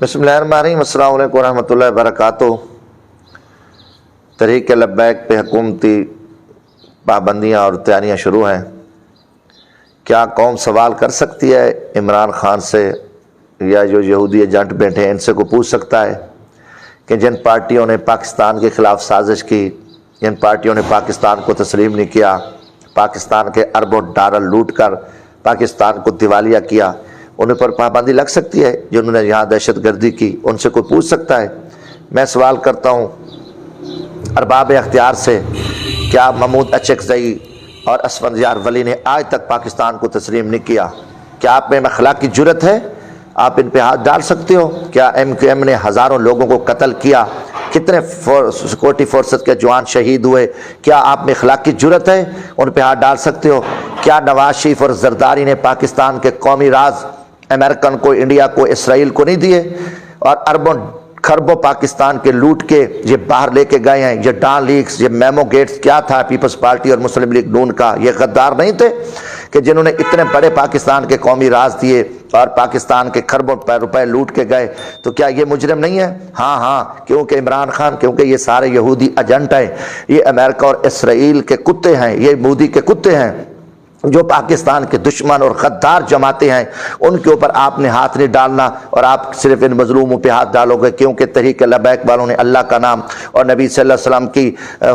بسم اللہ الرحمن الرحیم، السلام علیکم ورحمۃ اللہ وبرکاتہ۔ تحریک لبیک پہ حکومتی پابندیاں اور تیاریاں شروع ہیں۔ کیا قوم سوال کر سکتی ہے عمران خان سے یا جو یہودی ایجنٹ بیٹھے ہیں ان سے کو پوچھ سکتا ہے کہ جن پارٹیوں نے پاکستان کے خلاف سازش کی، جن پارٹیوں نے پاکستان کو تسلیم نہیں کیا، پاکستان کے اربوں ڈالر لوٹ کر پاکستان کو دیوالیہ کیا، ان پر پابندی لگ سکتی ہے؟ جنہوں نے یہاں دہشت گردی کی ان سے کوئی پوچھ سکتا ہے؟ میں سوال کرتا ہوں ارباب اختیار سے، کیا محمود اچکزئی اور اسفندیار ولی نے آج تک پاکستان کو تسلیم نہیں کیا؟ کیا آپ میں اخلاقی جرت ہے؟ آپ ان پہ ہاتھ ڈال سکتے ہو؟ کیا ایم کیو ایم نے ہزاروں لوگوں کو قتل کیا؟ کتنے سیکورٹی فورسز کے جوان شہید ہوئے؟ کیا آپ میں اخلاقی جرت ہے؟ ان پہ ہاتھ ڈال سکتے ہو؟ کیا نواز شریف اور زرداری نے پاکستان کے قومی راز امریکن کو، انڈیا کو، اسرائیل کو نہیں دیے اور اربوں خربوں پاکستان کے لوٹ کے یہ باہر لے کے گئے ہیں؟ یہ ڈان لیکس، یہ میمو گیٹس کیا تھا پیپلز پارٹی اور مسلم لیگ نون کا؟ یہ غدار نہیں تھے کہ جنہوں نے اتنے بڑے پاکستان کے قومی راز دیے اور پاکستان کے خربوں روپے لوٹ کے گئے؟ تو کیا یہ مجرم نہیں ہے؟ ہاں، کیونکہ عمران خان، کیونکہ یہ سارے یہودی ایجنٹ ہیں، یہ امریکہ اور اسرائیل کے کتے ہیں، یہ مودی کے کتے ہیں جو پاکستان کے دشمن اور غدار جماعتیں ہیں، ان کے اوپر آپ نے ہاتھ نہیں ڈالنا اور آپ صرف ان مظلوموں پہ ہاتھ ڈالو گے کیونکہ تحریک لبیک والوں نے اللہ کا نام اور نبی صلی اللہ علیہ وسلم کی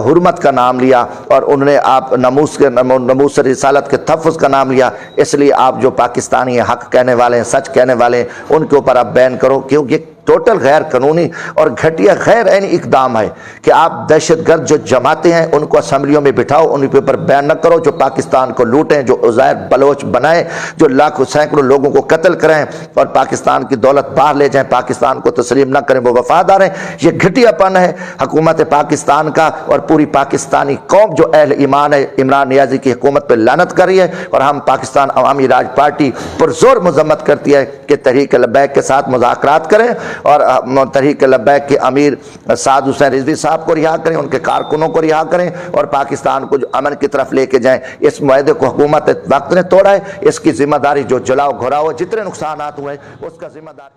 حرمت کا نام لیا اور انہوں نے آپ ناموس رسالت کے تحفظ کا نام لیا، اس لیے آپ جو پاکستانی حق کہنے والے ہیں، سچ کہنے والے ہیں، ان کے اوپر آپ بین کرو، کیونکہ ٹوٹل غیر قانونی اور گھٹیا غیر عینی اقدام ہے کہ آپ دہشت گرد جو جماعتیں ہیں ان کو اسمبلیوں میں بٹھاؤ، ان کے اوپر بیان نہ کرو، جو پاکستان کو لوٹیں، جو عزیر بلوچ بنائیں، جو لاکھوں سینکڑوں لوگوں کو قتل کریں اور پاکستان کی دولت باہر لے جائیں، پاکستان کو تسلیم نہ کریں، وہ وفادار ہیں۔ یہ گھٹیا پن ہے حکومت پاکستان کا اور پوری پاکستانی قوم جو اہل ایمان ہے عمران نیازی کی حکومت پہ لعنت کر رہی ہے، اور ہم پاکستان عوامی راج پارٹی پرزور مذمت کرتی ہے کہ تحریک لبیک کے ساتھ مذاکرات کریں اور تحریک لبیک کے امیر سعد حسین رضوی صاحب کو رہا کریں، ان کے کارکنوں کو رہا کریں اور پاکستان کو جو امن کی طرف لے کے جائیں۔ اس معاہدے کو حکومت وقت نے توڑا ہے، اس کی ذمہ داری جو جلاؤ گھراؤ جتنے نقصانات ہوئے اس کا ذمہ دار